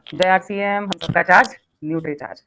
जय आरसीएम, हम सबका चार्ज न्यूट्री चार्ज।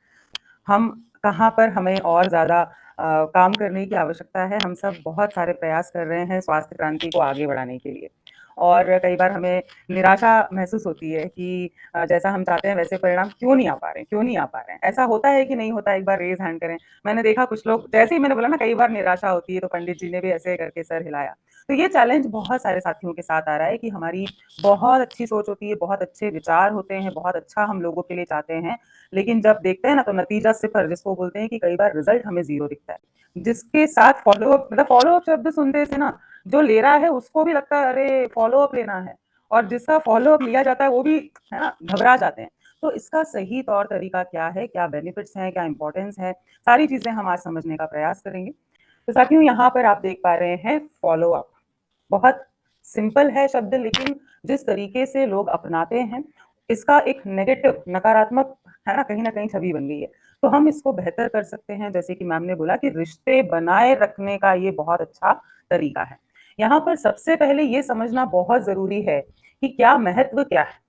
हम कहाँ पर हमें और ज़्यादा काम करने की आवश्यकता है। हम सब बहुत सारे प्रयास कर रहे हैं स्वास्थ्य क्रांति को आगे बढ़ाने के लिए, और कई बार हमें निराशा महसूस होती है कि जैसा हम चाहते हैं वैसे परिणाम क्यों नहीं आ पा रहे हैं। ऐसा होता है कि नहीं होता? एक बार रेज हैंड करें। मैंने देखा कुछ लोग, जैसे ही मैंने बोला ना कई बार निराशा होती है, तो पंडित जी ने भी ऐसे करके सर हिलाया। तो ये चैलेंज बहुत सारे साथियों के साथ आ रहा है कि हमारी बहुत अच्छी सोच होती है, बहुत अच्छे विचार होते हैं, बहुत अच्छा हम लोगों के लिए चाहते हैं, लेकिन जब देखते हैं ना तो नतीजा सिफर, जिसको बोलते हैं कि कई बार रिजल्ट हमें जीरो दिखता है। जिसके साथ फॉलोअप, मतलब फॉलोअप शब्द सुनते से ना जो ले रहा है उसको भी लगता है अरे फॉलोअप लेना है, और जिसका फॉलोअप लिया जाता है वो भी, है ना, घबरा जाते हैं। तो इसका सही तौर तरीका क्या है, क्या बेनिफिट्स हैं, क्या इंपॉर्टेंस है, सारी चीजें हम आज समझने का प्रयास करेंगे। तो साथियों, यहाँ पर आप देख पा रहे हैं फॉलोअप। बहुत सिंपल है शब्द, लेकिन जिस तरीके से लोग अपनाते हैं इसका एक नेगेटिव, नकारात्मक, है ना कहीं छवि बन गई है। तो हम इसको बेहतर कर सकते हैं, जैसे कि मैम ने बोला कि रिश्ते बनाए रखने का ये बहुत अच्छा तरीका है। यहाँ पर सबसे पहले ये समझना बहुत जरूरी है कि क्या महत्व क्या है।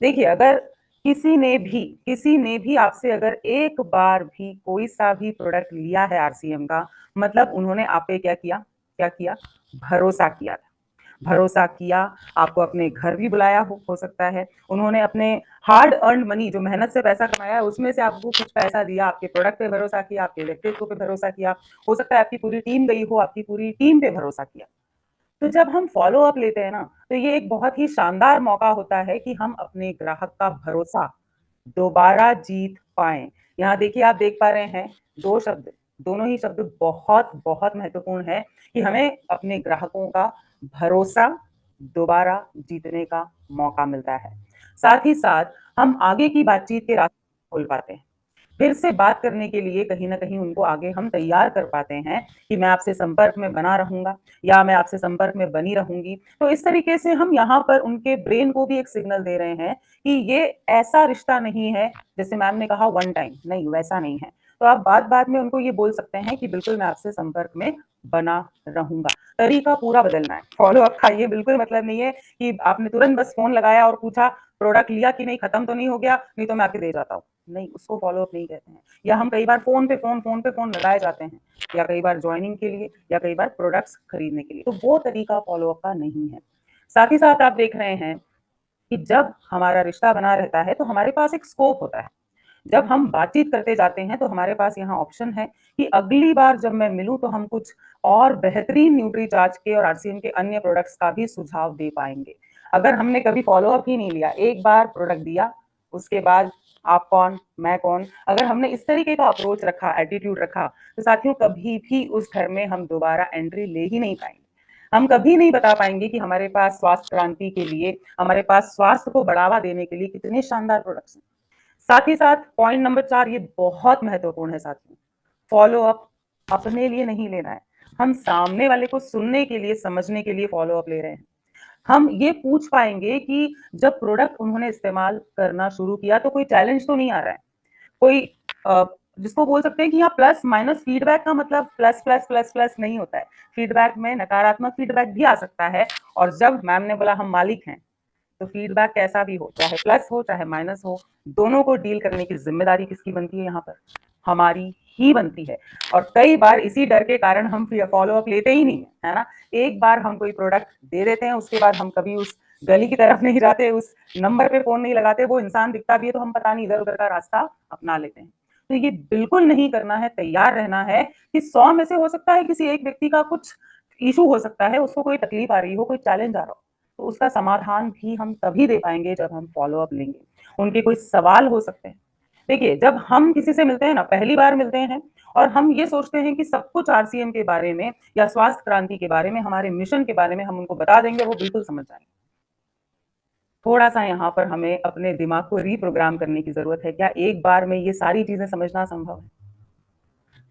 देखिए, अगर किसी ने भी आपसे अगर एक बार भी कोई सा भी प्रोडक्ट लिया है आरसीएम का, मतलब उन्होंने आप पे क्या किया, भरोसा किया। भरोसा किया, आपको अपने घर भी बुलाया हो सकता है, उन्होंने अपने हार्ड अर्न मनी, जो मेहनत से पैसा कमाया है उसमें से आपको कुछ पैसा दिया, आपके प्रोडक्ट पे भरोसा किया, आपके व्यक्तित्व पे भरोसा किया। हो सकता है आपकी पूरी टीम गई हो, आपकी पूरी टीम पे भरोसा किया। तो जब हम फॉलो अप लेते हैं ना, तो ये एक बहुत ही शानदार मौका होता है कि हम अपने ग्राहक का भरोसा दोबारा जीत पाए। यहाँ देखिए, आप देख पा रहे हैं दो शब्द, दोनों ही शब्द बहुत बहुत महत्वपूर्ण है कि हमें अपने ग्राहकों का भरोसा दोबारा जीतने का मौका मिलता है। साथ ही साथ हम आगे की बातचीत के रास्ते खोल पाते हैं, फिर से बात करने के लिए कहीं ना कहीं उनको आगे हम तैयार कर पाते हैं कि मैं आपसे संपर्क में बना रहूंगा या मैं आपसे संपर्क में बनी रहूंगी। तो इस तरीके से हम यहाँ पर उनके ब्रेन को भी एक सिग्नल दे रहे हैं कि ये ऐसा रिश्ता नहीं है, जैसे मैम ने कहा वन टाइम, नहीं वैसा नहीं है। तो आप बात बात में उनको ये बोल सकते हैं कि बिल्कुल मैं आपसे संपर्क में बना रहूंगा। तरीका पूरा बदलना है। फॉलो अप का ये बिल्कुल मतलब नहीं है कि आपने तुरंत बस फोन लगाया और पूछा प्रोडक्ट लिया कि नहीं, खत्म तो नहीं हो गया, नहीं तो मैं आपके दे जाता हूँ। नहीं, उसको फॉलो अप नहीं कहते हैं। या हम कई बार फोन पे फोन लगाए जाते हैं, या कई बार ज्वाइनिंग के लिए, या कई बार प्रोडक्ट्स खरीदने के लिए। तो वो तरीका फॉलो अप का नहीं है। साथ ही साथ आप देख रहे हैं कि जब हमारा रिश्ता बना रहता है तो हमारे पास एक स्कोप होता है। जब हम बातचीत करते जाते हैं तो हमारे पास यहाँ ऑप्शन है कि अगली बार जब मैं मिलूं तो हम कुछ और बेहतरीन न्यूट्री चार्ज के और आरसीएम के अन्य प्रोडक्ट्स का भी सुझाव दे पाएंगे। अगर हमने कभी फॉलो अप ही नहीं लिया, एक बार प्रोडक्ट दिया, उसके बाद आप कौन मैं कौन, अगर हमने इस तरीके का अप्रोच रखा, एटीट्यूड रखा, तो साथियों कभी भी उस घर में हम दोबारा एंट्री ले ही नहीं पाएंगे। हम कभी नहीं बता पाएंगे कि हमारे पास स्वास्थ्य क्रांति के लिए, हमारे पास स्वास्थ्य को बढ़ावा देने के लिए कितने शानदार प्रोडक्ट्स हैं। साथ ही साथ पॉइंट नंबर 4, ये बहुत महत्वपूर्ण है साथियों। फॉलो अप अपने लिए नहीं लेना है, हम सामने वाले को सुनने के लिए, समझने के लिए फॉलो अप ले रहे हैं। हम ये पूछ पाएंगे कि जब प्रोडक्ट उन्होंने इस्तेमाल करना शुरू किया तो कोई चैलेंज तो नहीं आ रहा है, कोई जिसको बोल सकते हैं कि यहाँ प्लस माइनस फीडबैक का मतलब प्लस प्लस प्लस प्लस नहीं होता है। फीडबैक में नकारात्मक फीडबैक भी आ सकता है, और जब मैम ने बोला हम मालिक हैं, तो फीडबैक कैसा भी हो, चाहे प्लस हो चाहे माइनस हो, दोनों को डील करने की जिम्मेदारी किसकी बनती है? यहाँ पर हमारी ही बनती है। और कई बार इसी डर के कारण हम फॉलो अप लेते ही नहीं है ना। एक बार हम कोई प्रोडक्ट दे देते हैं, उसके बाद हम कभी उस गली की तरफ नहीं जाते, उस नंबर पे फोन नहीं लगाते। वो इंसान दिखता भी है तो हम पता नहीं इधर उधर का रास्ता अपना लेते हैं। तो ये बिल्कुल नहीं करना है। तैयार रहना है कि 100 में से हो सकता है किसी एक व्यक्ति का कुछ इशू हो सकता है, उसको कोई तकलीफ आ रही हो, कोई चैलेंज आ रहा हो, तो उसका समाधान भी हम तभी दे पाएंगे जब हम फॉलो अप लेंगे। उनके कोई सवाल हो सकते हैं। देखिए, जब हम किसी से मिलते हैं ना, पहली बार मिलते हैं, और हम ये सोचते हैं कि सब कुछ आरसीएम के बारे में या स्वास्थ्य क्रांति के बारे में, हमारे मिशन के बारे में हम उनको बता देंगे, वो बिल्कुल समझ जाएंगे। थोड़ा सा यहाँ पर हमें अपने दिमाग को रीप्रोग्राम करने की जरूरत है। क्या एक बार में ये सारी चीजें समझना संभव है?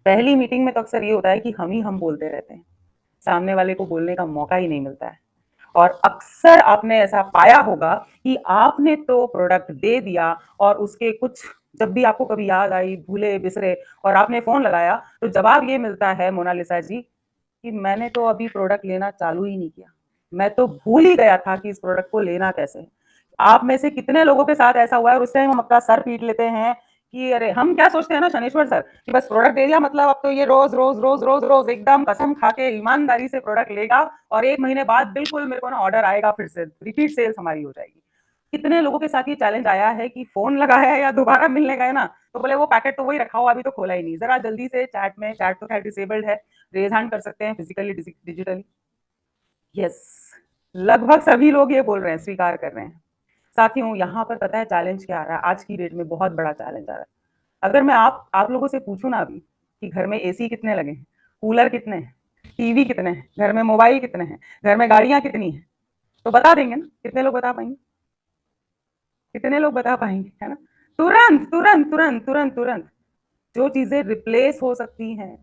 पहली मीटिंग में तो अक्सर ये होता है कि हम बोलते रहते हैं, सामने वाले को बोलने का मौका ही नहीं मिलता है। और अक्सर आपने ऐसा पाया होगा कि आपने तो प्रोडक्ट दे दिया, और उसके कुछ, जब भी आपको कभी याद आई, भूले बिसरे, और आपने फोन लगाया, तो जवाब ये मिलता है मोनालिसा जी कि मैंने तो अभी प्रोडक्ट लेना चालू ही नहीं किया, मैं तो भूल ही गया था कि इस प्रोडक्ट को लेना कैसे है। आप में से कितने लोगों के साथ ऐसा हुआ है और उस टाइम हम अपना सर पीट लेते हैं कि अरे हम क्या सोचते हैं ना शनेश्वर सर कि बस प्रोडक्ट दे दिया मतलब अब तो ये रोज रोज रोज रोज रोज एकदम कसम खा के ईमानदारी से प्रोडक्ट लेगा और 1 महीने बाद बिल्कुल मेरे को ना ऑर्डर आएगा, फिर से रिपीट सेल्स हमारी हो जाएगी। कितने लोगों के साथ ये चैलेंज आया है कि फोन लगाया है या दोबारा मिलने गए ना तो बोले वो पैकेट तो वही रखा हुआ अभी तो खोला ही नहीं, जरा जल्दी से चैट में, चैट तो खैर डिसेबल्ड है, रेज हैंड कर सकते हैं फिजिकली डिजिटली। यस, लगभग सभी लोग ये बोल रहे हैं, स्वीकार कर रहे हैं। साथियों यहाँ पर पता है चैलेंज क्या आ रहा है, आज की डेट में बहुत बड़ा चैलेंज आ रहा है। अगर मैं आप लोगों से पूछूं ना अभी कि घर में एसी कितने लगे हैं, कूलर कितने हैं, टीवी कितने हैं, घर में मोबाइल कितने हैं, घर में गाड़ियां कितनी हैं, तो बता देंगे ना, कितने लोग बता पाएंगे? कितने लोग बता पाएंगे, है ना? तुरंत तुरंत तुरंत तुरंत तुरंत। जो चीजें रिप्लेस हो सकती हैं,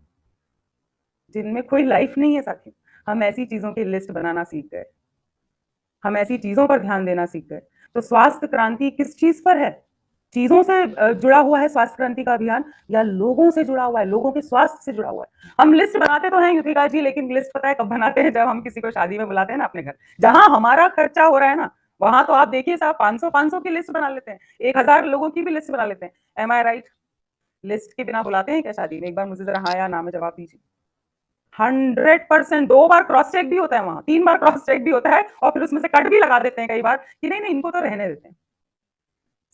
जिनमें कोई लाइफ नहीं है साथियों, हम ऐसी चीजों की लिस्ट बनाना सीख गए, हम ऐसी चीजों पर ध्यान देना सीख गए। तो स्वास्थ्य क्रांति किस चीज पर है? चीजों से जुड़ा हुआ है स्वास्थ्य क्रांति का अभियान, या लोगों से जुड़ा हुआ है, लोगों के स्वास्थ्य से जुड़ा हुआ है? हम लिस्ट बनाते तो हैं युथिका जी, लेकिन लिस्ट पता है कब बनाते हैं? जब हम किसी को शादी में बुलाते हैं ना अपने घर, जहां हमारा खर्चा हो रहा है ना, वहां तो आप देखिए साहब 500 500 की लिस्ट बना लेते हैं, 1000 लोगों की भी लिस्ट बना लेते हैं। एम आई राइट? लिस्ट के बिना बुलाते हैं क्या शादी में? एक बार मुझे जरा हाँ या ना में जवाब दीजिए। 100%। 2 बार क्रॉस चेक भी होता है वहां, 3 बार क्रॉस चेक भी होता है, और फिर उसमें से कट भी लगा देते हैं कई बार कि नहीं नहीं इनको तो रहने देते हैं।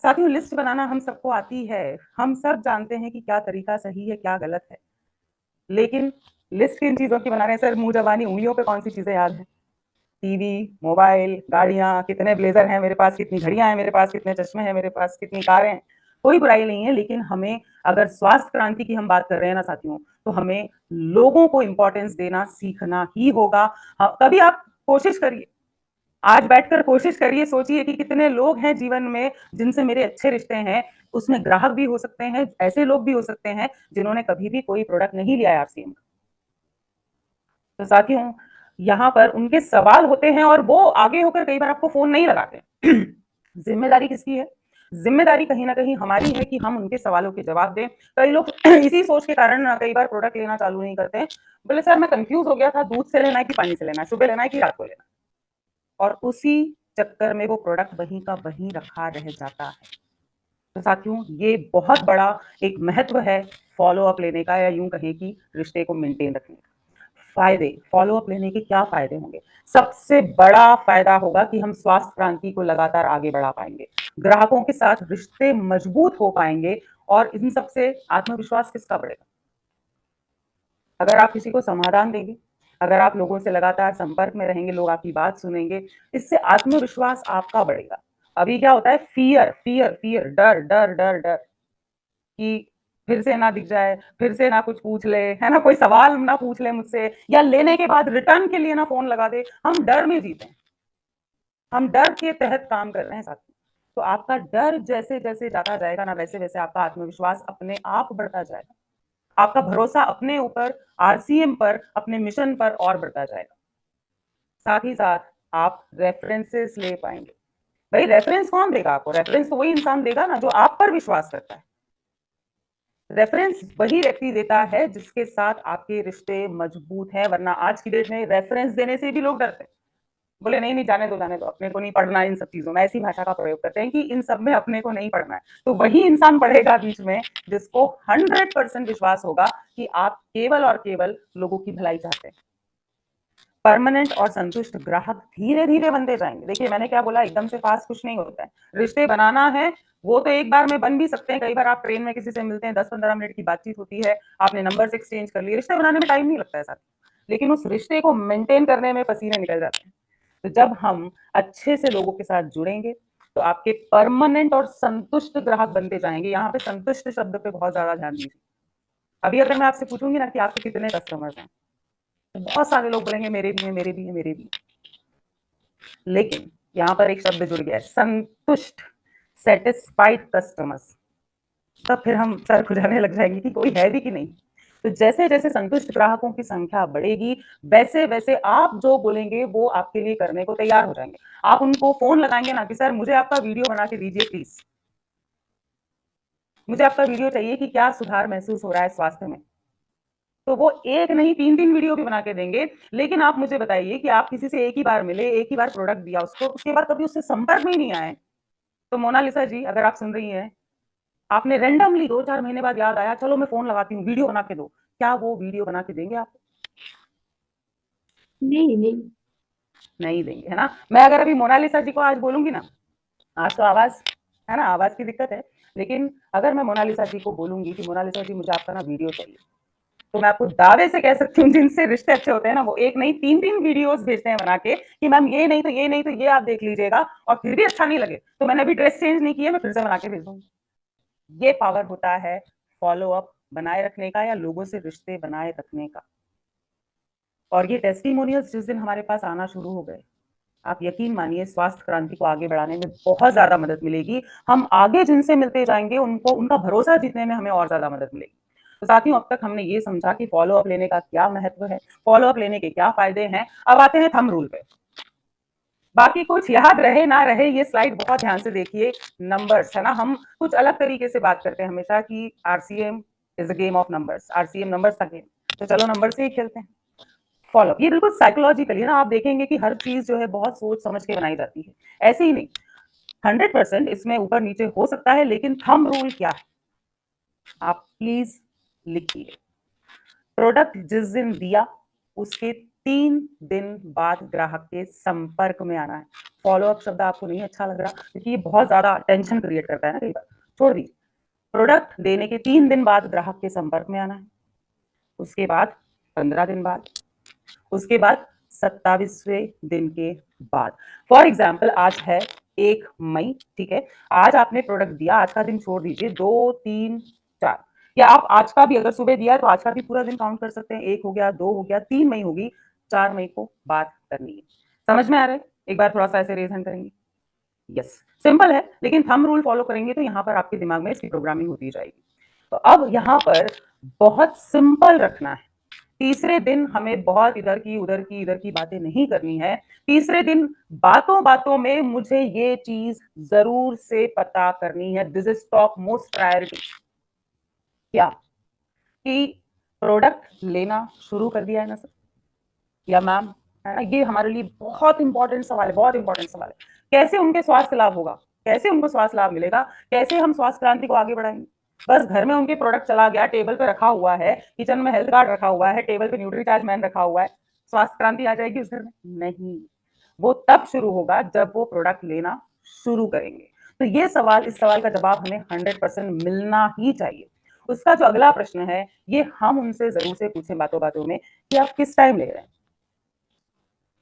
साथियों लिस्ट बनाना हम सबको आती है, हम सब जानते हैं कि क्या तरीका सही है क्या गलत है, लेकिन लिस्ट किन चीजों की बना रहे हैं? सर मुंह जबानी उंगलियों पे कौन सी चीजें याद है? टीवी, मोबाइल, गाड़ियां, कितने ब्लेजर हैं मेरे पास, कितनी घड़ियां हैं मेरे पास, कितने चश्मे हैं मेरे पास, कितनी कारें हैं। कोई बुराई नहीं है, लेकिन हमें, अगर स्वास्थ्य क्रांति की हम बात कर रहे हैं ना साथियों, तो हमें लोगों को इंपॉर्टेंस देना सीखना ही होगा। कभी आप कोशिश करिए, आज बैठकर कोशिश करिए, सोचिए कि कितने लोग हैं जीवन में जिनसे मेरे अच्छे रिश्ते हैं। उसमें ग्राहक भी हो सकते हैं, ऐसे लोग भी हो सकते हैं जिन्होंने कभी भी कोई प्रोडक्ट नहीं लिया है आरसीएम का। तो साथियों यहाँ पर उनके सवाल होते हैं और वो आगे होकर कई बार आपको फोन नहीं लगाते। जिम्मेदारी किसकी है? जिम्मेदारी कहीं ना कहीं हमारी है कि हम उनके सवालों के जवाब दें। कई लोग इसी सोच के कारण कई बार प्रोडक्ट लेना चालू नहीं करते हैं। बोले सर मैं कंफ्यूज हो गया था, दूध से लेना है कि पानी से लेना है, सुबह लेना है कि रात को लेना है, और उसी चक्कर में वो प्रोडक्ट वहीं का वहीं रखा रह जाता है। तो साथियों ये बहुत बड़ा एक महत्व है फॉलो अप लेने का, या यूं कहें कि रिश्ते को मेंटेन रखने का। फायदे, फॉलो अप लेने के क्या फायदे होंगे? सबसे बड़ा फायदा होगा कि हम स्वास्थ्य क्रांति को लगातार आगे बढ़ा पाएंगे, ग्राहकों के साथ रिश्ते मजबूत हो पाएंगे, और इन सबसे आत्मविश्वास किसका बढ़ेगा? अगर आप किसी को समाधान देंगे, अगर आप लोगों से लगातार संपर्क में रहेंगे, लोग आपकी बात सुनेंगे, इससे आत्मविश्वास आपका बढ़ेगा। अभी क्या होता है? फियर फियर फियर, डर डर डर डर कि फिर से ना दिख जाए, फिर से ना कुछ पूछ ले, है ना, कोई सवाल ना पूछ ले मुझसे, या लेने के बाद रिटर्न के लिए ना फोन लगा दे। हम डर में जीते हैं, हम डर के तहत काम कर रहे हैं साथी। तो आपका डर जैसे जैसे जाता जाएगा ना, वैसे वैसे आपका आत्मविश्वास अपने आप बढ़ता जाएगा, आपका भरोसा अपने ऊपर, आरसीएम पर, अपने मिशन पर और बढ़ता जाएगा। साथ ही साथ आप रेफरेंसेस ले पाएंगे। भाई रेफरेंस कौन देगा आपको? रेफरेंस तो वही इंसान देगा ना जो आप पर विश्वास करता है। रेफरेंस वही व्यक्ति देता है जिसके साथ आपके रिश्ते मजबूत हैं, वरना आज की डेट में रेफरेंस देने से भी लोग डरते हैं। बोले नहीं नहीं जाने दो, अपने को नहीं पढ़ना इन सब चीजों में, ऐसी भाषा का प्रयोग करते हैं कि इन सब में अपने को नहीं पढ़ना है। तो वही इंसान पढ़ेगा बीच में जिसको 100% विश्वास होगा कि आप केवल और केवल लोगों की भलाई चाहते हैं। परमानेंट और संतुष्ट ग्राहक धीरे धीरे बनते जाएंगे। देखिए मैंने क्या बोला, एकदम से फास्ट कुछ नहीं होता है। रिश्ते बनाना है वो तो एक बार में बन भी सकते हैं। कई बार आप ट्रेन में किसी से मिलते हैं, 10-15 मिनट की बातचीत होती है, आपने नंबर एक्सचेंज कर लिए, रिश्ते बनाने में टाइम नहीं लगता है साथ, लेकिन उस रिश्ते को मेंटेन करने में पसीने निकल जाते हैं। तो जब हम अच्छे से लोगों के साथ जुड़ेंगे तो आपके परमानेंट और संतुष्ट ग्राहक बनते जाएंगे। यहाँ पे संतुष्ट शब्द पे बहुत ज्यादा ध्यान दीजिए। अभी अगर मैं आपसे पूछूंगी ना कि आपके कितने कस्टमर्स हैं, तो बहुत सारे लोग बोलेंगे मेरे भी हैं, मेरे भी हैं, मेरे भी हैं। लेकिन यहाँ पर एक शब्द जुड़ गया है, संतुष्ट, सेटिस्फाइड कस्टमर्स। तब फिर हम सर खुजाने लग जाएंगे कि कोई है भी कि नहीं। तो जैसे जैसे संतुष्ट ग्राहकों की संख्या बढ़ेगी, वैसे वैसे आप जो बोलेंगे वो आपके लिए करने को तैयार हो जाएंगे। आप उनको फोन लगाएंगे ना कि सर मुझे आपका वीडियो बना के दीजिए प्लीज, मुझे आपका वीडियो चाहिए कि क्या सुधार महसूस हो रहा है स्वास्थ्य में, तो वो एक नहीं 3-3 वीडियो भी बना के देंगे। लेकिन आप मुझे बताइए कि आप किसी से एक ही बार मिले, एक ही बार प्रोडक्ट दिया उसको, उसके बाद कभी उससे संपर्क में ही नहीं आए, तो मोनालिसा जी, अगर आप सुन रही हैं, आपने रैंडमली 2-4 महीने बाद याद आया, चलो मैं फोन लगाती हूँ, वीडियो बना के दो, क्या वो वीडियो बना के देंगे आप? नहीं नहीं। नहीं देंगे, है ना। मैं अगर अभी मोनालिसा जी को आज बोलूंगी ना, आज तो आवाज, है ना, आवाज की दिक्कत है, लेकिन अगर मैं मोनालिसा जी को बोलूंगी कि मोनालिसा जी मुझे आपका ना वीडियो चाहिए, तो मैं आपको दावे से कह सकती हूँ, जिनसे रिश्ते अच्छे होते हैं ना, वो एक नहीं 3-3 वीडियोस भेजते हैं बना के कि मैम ये नहीं तो ये नहीं तो ये आप देख लीजिएगा, और फिर भी अच्छा नहीं लगे तो मैंने अभी ड्रेस चेंज नहीं की है, मैं फिर से बना के भेज दूंगी। ये पावर होता है फॉलो अप बनाए रखने का, या लोगों से रिश्ते बनाए रखने का। और ये टेस्टिमोनियल्स जिस दिन हमारे पास आना शुरू हो गए, आप यकीन मानिए स्वास्थ्य क्रांति को आगे बढ़ाने में बहुत ज्यादा मदद मिलेगी। हम आगे जिनसे मिलते जाएंगे, उनको उनका भरोसा जीतने में हमें और ज्यादा मदद मिलेगी। तो साथियों, अब तक हमने ये समझा कि फॉलो अप लेने का क्या महत्व है, फॉलो अप लेने के क्या फायदे हैं। अब आते हैं थंब रूल पे। बाकी कुछ याद रहे ना रहे, ये स्लाइड बहुत ध्यान से देखिए। नंबर्स, है ना, हम कुछ अलग तरीके से बात करते हैं हमेशा कि RCM is a game of numbers, RCM numbers का गेम। तो चलो नंबर से ही खेलते हैं। फॉलो, ये बिल्कुल साइकोलॉजिकली है ना, आप देखेंगे कि हर चीज जो है बहुत सोच समझ के बनाई जाती है, ऐसे ही नहीं। 100% इसमें ऊपर नीचे हो सकता है, लेकिन थंब रूल क्या है, आप प्लीज लिखिए। प्रोडक्ट जिस दिन दिया, उसके 3 दिन बाद ग्राहक के संपर्क में आना है। फॉलो अप शब्द आपको नहीं अच्छा लग रहा, क्योंकि ये बहुत ज्यादा टेंशन क्रिएट करता है ना कई बार, छोड़ दीजिए। प्रोडक्ट देने के 3 दिन बाद ग्राहक के संपर्क में आना है, उसके बाद 15 दिन बाद, उसके बाद 27वें दिन के बाद। फॉर एग्जाम्पल, आज है 1 मई, ठीक है। आज आपने प्रोडक्ट दिया, आज का दिन छोड़ दीजिए, 2, 3, 4, या आप आज का भी अगर सुबह दिया है तो आज का भी पूरा दिन काउंट कर सकते हैं। 1 हो गया, 2 हो गया, 3 मई होगी, 4 मई को बात करनी है। समझ में आ रहा है? एक बार थोड़ा सा ऐसे रेज हैंड करेंगे। यस, सिंपल है, लेकिन थंब रूल फॉलो करेंगे तो यहाँ पर आपके दिमाग में इसकी प्रोग्रामिंग होती जाएगी। तो अब यहाँ पर बहुत सिंपल रखना है। तीसरे दिन हमें बहुत इधर की उधर की इधर की बातें नहीं करनी है। तीसरे दिन बातों बातों में मुझे ये चीज जरूर से पता करनी है, this is top most priority. क्या? कि प्रोडक्ट लेना शुरू कर दिया है ना सर, या मैम, है ना। ये हमारे लिए बहुत इंपॉर्टेंट सवाल है, बहुत इंपॉर्टेंट सवाल है। कैसे उनके स्वास्थ्य लाभ होगा, कैसे उनको स्वास्थ्य लाभ मिलेगा, कैसे हम स्वास्थ्य क्रांति को आगे बढ़ाएंगे? बस घर में उनके प्रोडक्ट चला गया, टेबल पे रखा हुआ है, किचन में हेल्थ कार्ड रखा हुआ है, टेबल पे न्यूट्रीचार्ज मैन रखा हुआ है, स्वास्थ्य क्रांति आ जाएगी उस घर में? नहीं, वो तब शुरू होगा जब वो प्रोडक्ट लेना शुरू करेंगे। तो ये सवाल, इस सवाल का जवाब हमें 100% मिलना ही चाहिए। उसका जो अगला प्रश्न है, ये हम उनसे जरूर से पूछें बातों बातों में कि आप किस टाइम ले रहे हैं।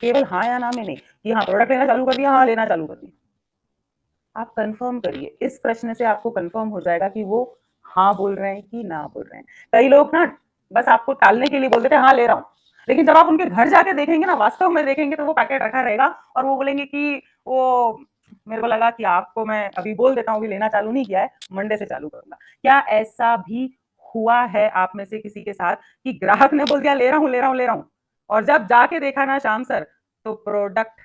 केवल हाँ या ना में नहीं कि हाँ प्रोडक्ट लेना चालू कर दिया, हाँ लेना चालू कर दिया। आप कंफर्म करिए, इस प्रश्न से आपको कंफर्म हो जाएगा कि वो हाँ बोल रहे हैं कि ना बोल रहे हैं। कई लोग ना बस आपको टालने के लिए बोल देते हैं हाँ ले रहा हूँ, लेकिन जब आप उनके घर जाके देखेंगे ना, वास्तव में देखेंगे, तो वो पैकेट रखा रहेगा और वो बोलेंगे कि वो मेरे को लगा कि आपको मैं अभी बोल देता हूँ, अभी लेना चालू नहीं किया है, मंडे से चालू करूंगा। क्या ऐसा भी हुआ है आप में से किसी के साथ कि ग्राहक ने बोल दिया ले रहा हूँ ले रहा हूँ ले रहा हूँ, और जब जाके देखा ना शाम सर, तो प्रोडक्ट,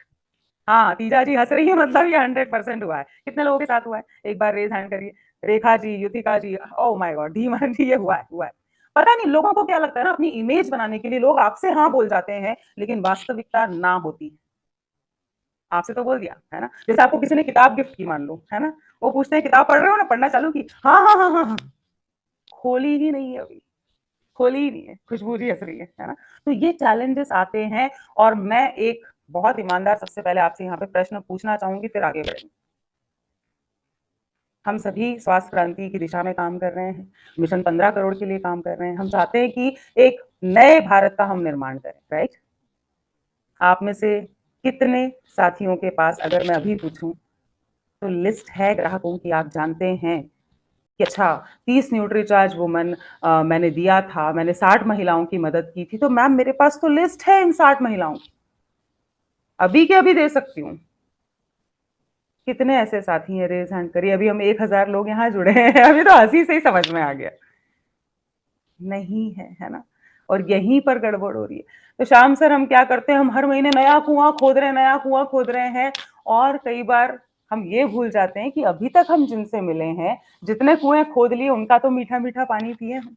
हाँ तीजा जी हंस रही है, मतलब ये 100% हुआ है। कितने लोगों के साथ हुआ है? एक बार रेज हैंड करिए। रेखा जी, युतिका जी, ओ माय गॉड, धीमान जी, ये हुआ है, हुआ है। पता नहीं लोगों को क्या लगता है ना, अपनी इमेज बनाने के लिए लोग आपसे हाँ बोल जाते हैं, लेकिन वास्तविकता ना होती है। आपसे तो बोल दिया है ना, जैसे आपको किसी ने किताब गिफ्ट की मान लो, है ना, वो पूछते हैं किताब पढ़ रहे हो ना, पढ़ना चालू की, हाँ हाँ हाँ हाँ हाँ, खोली ही नहीं है अभी, खोली ही नहीं है, खुशबू जी हंस रही है ना। तो ये चैलेंजेस आते हैं, और मैं एक बहुत ईमानदार सबसे पहले आपसे यहाँ पे प्रश्न पूछना चाहूंगी, फिर आगे बढ़ेंगे। हम सभी स्वास्थ्य क्रांति की दिशा में काम कर रहे हैं, मिशन 15 करोड़ के लिए काम कर रहे हैं। हम चाहते हैं कि एक नए भारत का हम निर्माण करें, राइट। आप में से कितने साथियों के पास, अगर मैं अभी पूछूं, तो लिस्ट है ग्राहकों की, आप जानते हैं कि अच्छा 30 न्यूट्रीचार्ज वुमन मैंने दिया था, मैंने 60 महिलाओं की मदद की थी, तो मैम मेरे पास तो लिस्ट है इन 60 महिलाओं की, अभी के अभी दे सकती हूँ। कितने ऐसे साथी हैं? रेज हैंड करिए। अभी हम 1000 लोग यहाँ जुड़े हैं, अभी तो हंसी से ही समझ में आ गया। नहीं है, है ना। और यहीं पर गड़बड़ हो रही है। तो शाम सर हम क्या करते हैं, हम हर महीने नया कुआं खोद रहे हैं, नया कुआं खोद रहे हैं, और कई बार हम ये भूल जाते हैं कि अभी तक हम जिनसे मिले हैं, जितने कुएं खोद लिए, उनका तो मीठा मीठा पानी पिए हम।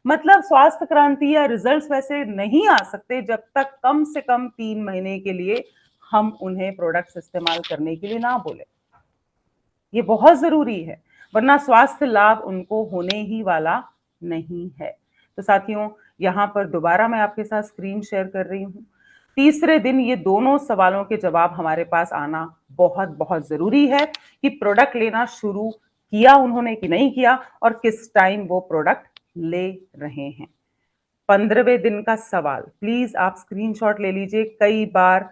मतलब स्वास्थ्य क्रांति या रिजल्ट्स वैसे नहीं आ सकते जब तक कम से कम 3 महीने के लिए हम उन्हें प्रोडक्ट्स इस्तेमाल करने के लिए ना बोले। ये बहुत जरूरी है, वरना स्वास्थ्य लाभ उनको होने ही वाला नहीं है। तो साथियों, यहाँ पर दोबारा मैं आपके साथ स्क्रीन शेयर कर रही हूँ। तीसरे दिन ये दोनों सवालों के जवाब हमारे पास आना बहुत बहुत जरूरी है कि प्रोडक्ट लेना शुरू किया उन्होंने कि नहीं किया, और किस टाइम वो प्रोडक्ट ले रहे हैं। 15वें दिन का सवाल प्लीज आप स्क्रीनशॉट ले लीजिए। कई बार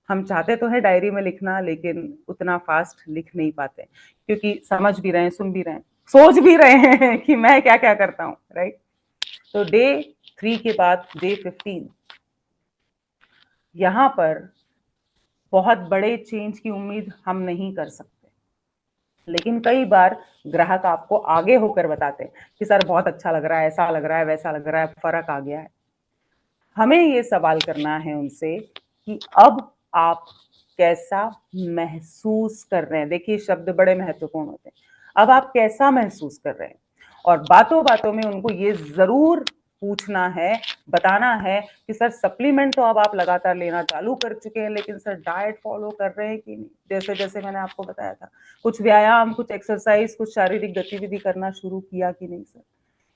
हम चाहते तो है डायरी में लिखना, लेकिन उतना फास्ट लिख नहीं पाते, क्योंकि समझ भी रहे हैं, सुन भी रहे हैं, सोच भी रहे हैं कि मैं क्या क्या करता हूं, राइट। तो डे 3 के बाद डे 15, यहां पर बहुत बड़े चेंज की उम्मीद हम नहीं कर सकते, लेकिन कई बार ग्राहक आपको आगे होकर बताते हैं कि सर बहुत अच्छा लग रहा है, ऐसा लग रहा है, वैसा लग रहा है, फर्क आ गया है। हमें ये सवाल करना है उनसे कि अब आप कैसा महसूस कर रहे हैं। देखिए, शब्द बड़े महत्वपूर्ण होते हैं। अब आप कैसा महसूस कर रहे हैं, और बातों बातों में उनको ये जरूर पूछना है, बताना है कि सर सप्लीमेंट तो अब आप लगातार लेना चालू कर चुके हैं, लेकिन सर डाइट फॉलो कर रहे हैं कि नहीं। जैसे जैसे मैंने आपको बताया था, कुछ व्यायाम, कुछ एक्सरसाइज, कुछ शारीरिक गतिविधि करना शुरू किया कि नहीं सर।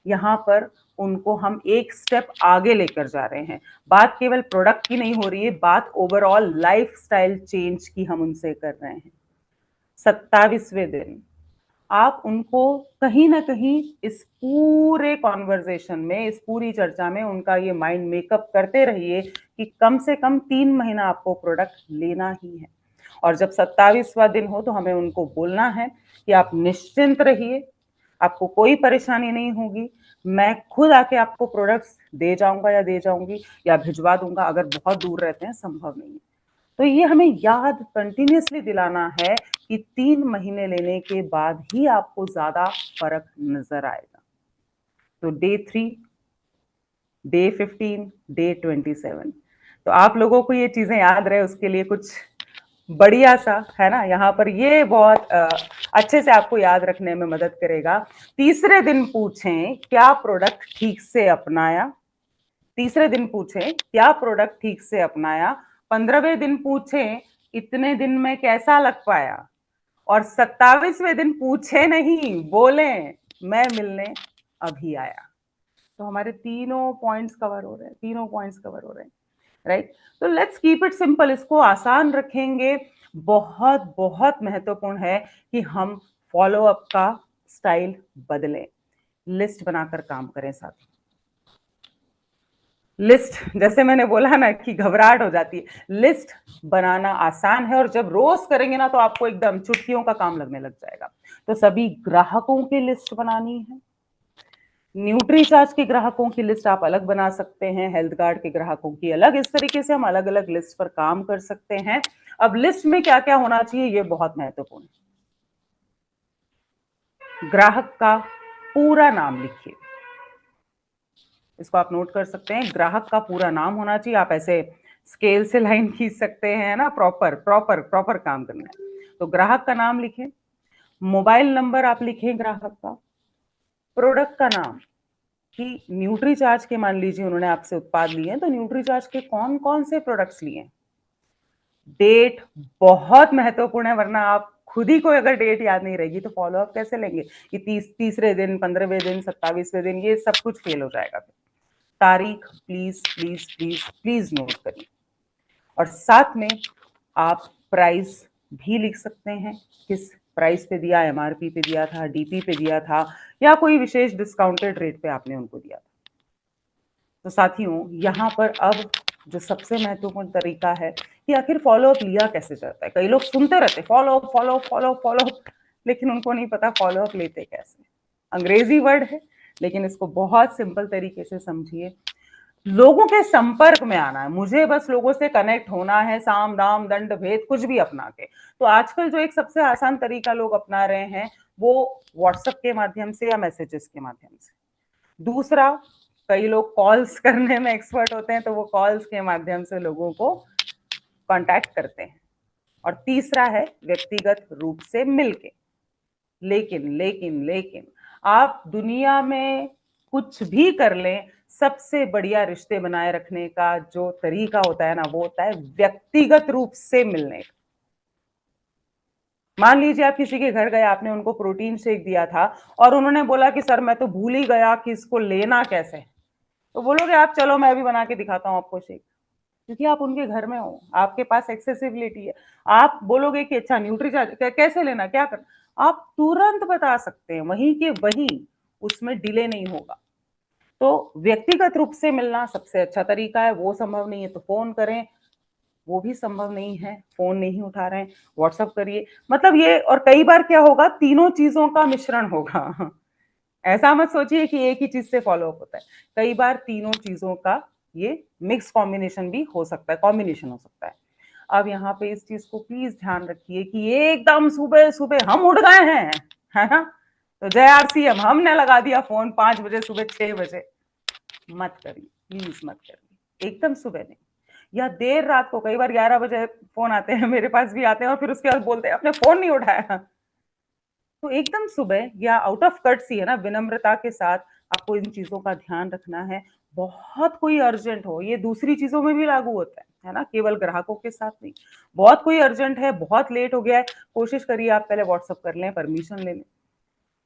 यहाँ पर उनको हम एक स्टेप आगे लेकर जा रहे हैं। बात केवल प्रोडक्ट की नहीं हो रही है, बात ओवरऑल लाइफस्टाइल चेंज की हम उनसे कर रहे हैं। 27वें दिन आप उनको कहीं ना कहीं इस पूरे कॉन्वर्जेशन में, इस पूरी चर्चा में उनका ये माइंड मेकअप करते रहिए कि कम से कम 3 महीना आपको प्रोडक्ट लेना ही है। और जब 27वां दिन हो तो हमें उनको बोलना है कि आप निश्चिंत रहिए, आपको कोई परेशानी नहीं होगी, मैं खुद आके आपको प्रोडक्ट्स दे जाऊंगा या दे जाऊंगी या भिजवा दूंगा, अगर बहुत दूर रहते हैं, संभव नहीं है। तो ये हमें याद कंटिन्यूसली दिलाना है कि 3 महीने लेने के बाद ही आपको ज्यादा फर्क नजर आएगा। तो डे 3, डे 15, डे 27, तो आप लोगों को ये चीजें याद रहे उसके लिए कुछ बढ़िया सा है ना, यहाँ पर ये बहुत अच्छे से आपको याद रखने में मदद करेगा। तीसरे दिन पूछें क्या प्रोडक्ट ठीक से अपनाया। तीसरे दिन पूछें क्या प्रोडक्ट ठीक से अपनाया। 15वें दिन पूछें इतने दिन में कैसा लग पाया। और 27वें दिन पूछे नहीं, बोले मैं मिलने अभी आया। तो हमारे तीनों पॉइंट्स कवर हो रहे हैं, तीनों पॉइंट्स कवर हो रहे हैं, राइट। तो लेट्स कीप इट सिंपल, इसको आसान रखेंगे। बहुत बहुत महत्वपूर्ण है कि हम फॉलो अप का स्टाइल बदलें, लिस्ट बनाकर काम करें। साथ लिस्ट, जैसे मैंने बोला ना कि घबराहट हो जाती है, लिस्ट बनाना आसान है, और जब रोज करेंगे ना तो आपको एकदम चुटकियों का काम लगने लग जाएगा। तो सभी ग्राहकों की लिस्ट बनानी है। न्यूट्रीचार्ज के ग्राहकों की लिस्ट आप अलग बना सकते हैं, हेल्थ गार्ड के ग्राहकों की अलग। इस तरीके से हम अलग अलग लिस्ट पर काम कर सकते हैं। अब लिस्ट में क्या क्या होना चाहिए, ये बहुत महत्वपूर्ण है। ग्राहक का पूरा नाम लिखिए, इसको आप नोट कर सकते हैं। ग्राहक का पूरा नाम होना चाहिए। आप ऐसे स्केल से लाइन खींच सकते हैं ना, प्रॉपर प्रॉपर प्रॉपर काम करना है। तो ग्राहक का नाम लिखें, मोबाइल नंबर आप लिखें ग्राहक का, प्रोडक्ट का नाम कि न्यूट्रीचार्ज के, मान लीजिए उन्होंने आपसे उत्पाद लिए हैं, तो न्यूट्रीचार्ज के कौन कौन से प्रोडक्ट्स लिए। डेट बहुत महत्वपूर्ण है, वरना आप खुद ही को अगर डेट याद नहीं रहेगी तो फॉलो अप कैसे लेंगे कि तीसरे दिन, 15वें दिन, 27वें दिन, ये सब कुछ फेल हो जाएगा। तारीख please please please please note करिए। और साथ में आप प्राइस भी लिख सकते हैं, किस प्राइस पे दिया, एमआरपी पे दिया था, डीपी पे दिया था, या कोई विशेष डिस्काउंटेड रेट पे आपने उनको दिया था। तो साथियों, यहाँ पर अब जो सबसे महत्वपूर्ण तरीका है कि आखिर फॉलोअप लिया कैसे जाता है। कई लोग सुनते रहते फॉलोअप फॉलोअप फॉलोअप फॉलोअप, लेकिन उनको नहीं पता फॉलोअप लेते कैसे। अंग्रेजी वर्ड है, लेकिन इसको बहुत सिंपल तरीके से समझिए। लोगों के संपर्क में आना है, मुझे बस लोगों से कनेक्ट होना है, साम दाम दंड भेद कुछ भी अपना के। तो आजकल जो एक सबसे आसान तरीका लोग अपना रहे हैं वो व्हाट्सएप के माध्यम से या मैसेजेस के माध्यम से। दूसरा, कई लोग कॉल्स करने में एक्सपर्ट होते हैं, तो वो कॉल्स के माध्यम से लोगों को कांटेक्ट करते हैं। और तीसरा है व्यक्तिगत रूप से मिलके। लेकिन लेकिन लेकिन आप दुनिया में कुछ भी कर लें, सबसे बढ़िया रिश्ते बनाए रखने का जो तरीका होता है ना, वो होता है व्यक्तिगत रूप से मिलने का। मान लीजिए आप किसी के घर गए, आपने उनको प्रोटीन शेक दिया था और उन्होंने बोला कि सर मैं तो भूल ही गया कि इसको लेना कैसे है, तो बोलोगे आप चलो मैं अभी बना के दिखाता हूँ आपको शेक, क्योंकि आप उनके घर में हो, आपके पास एक्सेसिबिलिटी है। आप बोलोगे कि अच्छा न्यूट्रीचार्ज कैसे लेना, क्या करना, आप तुरंत बता सकते हैं वहीं के वहीं, उसमें डिले नहीं होगा। तो व्यक्तिगत रूप से मिलना सबसे अच्छा तरीका है, वो संभव नहीं है तो फोन करें, वो भी संभव नहीं है, फोन नहीं उठा रहे हैं, व्हाट्सअप करिए, मतलब ये। और कई बार क्या होगा, तीनों चीजों का मिश्रण होगा। ऐसा मत सोचिए कि एक ही चीज से फॉलो अप होता है, कई बार तीनों चीजों का ये मिक्स कॉम्बिनेशन भी हो सकता है, कॉम्बिनेशन हो सकता है। अब यहाँ पे इस चीज को प्लीज ध्यान रखिए कि एकदम सुबह सुबह हम उठ गए हैं, है ना, तो जय आरसीएम हमने लगा दिया फोन 5 बजे सुबह, 6 बजे, मत करिए प्लीज, मत करिए, एकदम सुबह नहीं, या देर रात को, कई बार 11 बजे फोन आते हैं, मेरे पास भी आते हैं, और फिर उसके बाद बोलते हैं आपने फोन नहीं उठाया। तो एकदम सुबह या आउट ऑफ कर्टसी, है ना, विनम्रता के साथ आपको इन चीजों का ध्यान रखना है। बहुत कोई अर्जेंट हो, ये दूसरी चीजों में भी लागू होता है ना, केवल ग्राहकों के साथ नहीं, बहुत कोई अर्जेंट है, बहुत लेट हो गया है, कोशिश करिए आप पहले व्हाट्सअप कर लें, परमिशन ले लें।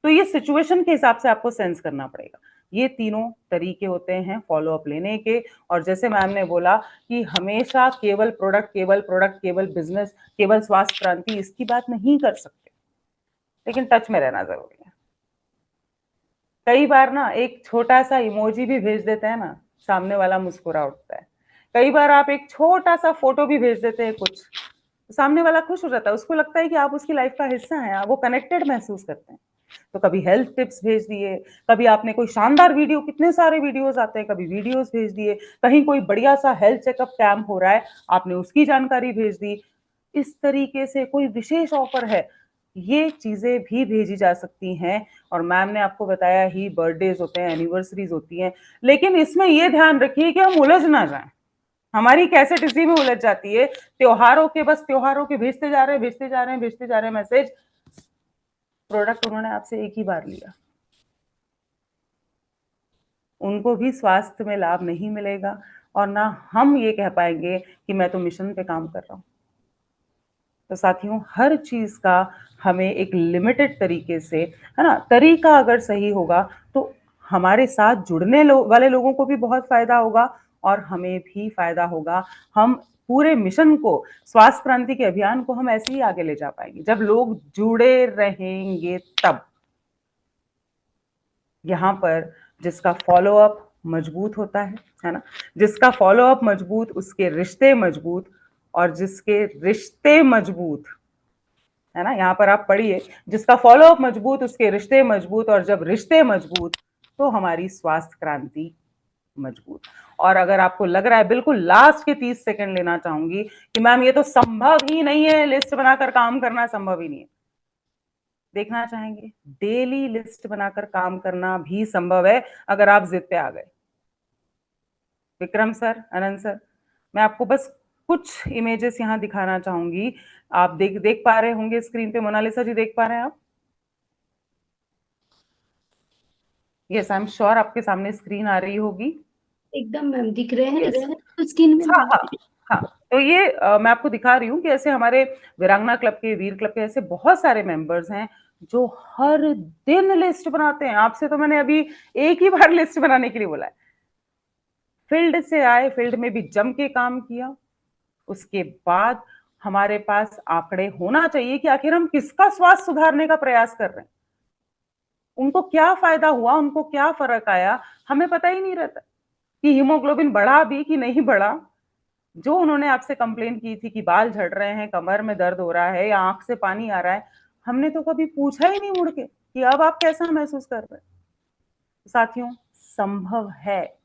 तो ये सिचुएशन के हिसाब से आपको सेंस करना पड़ेगा। ये तीनों तरीके होते हैं फॉलो अप लेने के। और जैसे मैम ने बोला कि हमेशा केवल प्रोडक्ट, केवल प्रोडक्ट, केवल बिजनेस, केवल स्वास्थ्य क्रांति, इसकी बात नहीं कर सकते, लेकिन टच में रहना जरूरी है। कई बार ना एक छोटा सा इमोजी भी भेज देते हैं ना, सामने वाला मुस्कुरा उठता है। कई बार आप एक छोटा सा फोटो भी भेज देते हैं कुछ, सामने वाला खुश हो जाता है, उसको लगता है कि आप उसकी लाइफ का हिस्सा हैं, वो कनेक्टेड महसूस करते हैं। तो कभी हेल्थ टिप्स भेज दिए, कभी आपने कोई शानदार वीडियो, कितने सारे वीडियोस आते हैं, कभी वीडियोस भेज दिए, कहीं कोई बढ़िया सा हेल्थ चेकअप कैंप हो रहा है, आपने उसकी जानकारी भेज दी, इस तरीके से कोई विशेष ऑफर है, ये चीजें भी भेजी जा सकती हैं। और मैम ने आपको बताया ही बर्थडेज होते हैं, एनिवर्सरीज होती हैं, लेकिन इसमें ये ध्यान रखिए कि हम उलझ ना जाएं। हमारी कैसेट इसी में उलझ जाती है, त्योहारों के, बस त्योहारों के भेजते जा रहे हैं, भेजते जा रहे हैं, भेजते जा रहे हैं मैसेज, प्रोडक्ट उन्होंने आपसे एक ही बार लिया, उनको भी स्वास्थ्य में लाभ नहीं मिलेगा, और ना हम ये कह पाएंगे कि मैं तो मिशन पे काम कर रहा हूं। तो साथियों, हर चीज का हमें एक लिमिटेड तरीके से, है ना, तरीका अगर सही होगा तो हमारे साथ जुड़ने वाले लोगों को भी बहुत फायदा होगा और हमें भी फायदा होगा। हम पूरे मिशन को, स्वास्थ्य क्रांति के अभियान को हम ऐसे ही आगे ले जा पाएंगे जब लोग जुड़े रहेंगे तब। यहाँ पर जिसका फॉलो अप मजबूत होता है ना, जिसका फॉलो अप मजबूत, उसके रिश्ते मजबूत, और जिसके रिश्ते मजबूत, है ना, यहाँ पर आप पढ़िए, जिसका फॉलो अप मजबूत उसके रिश्ते मजबूत, और जब रिश्ते मजबूत तो हमारी स्वास्थ्य क्रांति मजबूत। और अगर आपको लग रहा है, बिल्कुल लास्ट के 30 सेकंड लेना चाहूंगी कि मैम ये तो संभव ही नहीं है, लिस्ट बनाकर काम करना संभव ही नहीं है, देखना चाहेंगे, डेली लिस्ट बनाकर काम करना भी संभव है अगर आप जिद पे आ गए। विक्रम सर, अनंत सर, मैं आपको बस कुछ इमेजेस यहां दिखाना चाहूंगी। आप देख पा रहे होंगे स्क्रीन पे, मोनालिसा जी देख पा रहे हैं आप? यस, आई एम श्योर आपके सामने स्क्रीन आ रही होगी। एकदम मैम दिख रहे हैं, यस, तो स्क्रीन में। हाँ हाँ हाँ। तो ये मैं आपको दिखा रही हूँ कि ऐसे हमारे वीरांगना क्लब के, वीर क्लब के ऐसे बहुत सारे मेंबर्स हैं जो हर दिन लिस्ट बनाते हैं। आपसे तो मैंने अभी एक ही बार लिस्ट बनाने के लिए बोला है। फील्ड से आए, फील्ड में भी जम के काम किया, उसके बाद हमारे पास आंकड़े होना चाहिए कि आखिर हम किसका स्वास्थ्य सुधारने का प्रयास कर रहे हैं, उनको क्या फायदा हुआ, उनको क्या फर्क आया, हमें पता ही नहीं रहता कि हीमोग्लोबिन बढ़ा भी कि नहीं बढ़ा। जो उन्होंने आपसे कंप्लेन की थी कि बाल झड़ रहे हैं, कमर में दर्द हो रहा है या आंख से पानी आ रहा है, हमने तो कभी पूछा ही नहीं मुड़ के कि अब आप कैसा महसूस कर रहे हैं। साथियों, संभव है,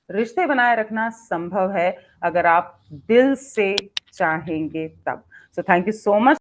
रिश्ते बनाए रखना संभव है अगर आप दिल से चाहेंगे तब। So thank you so much.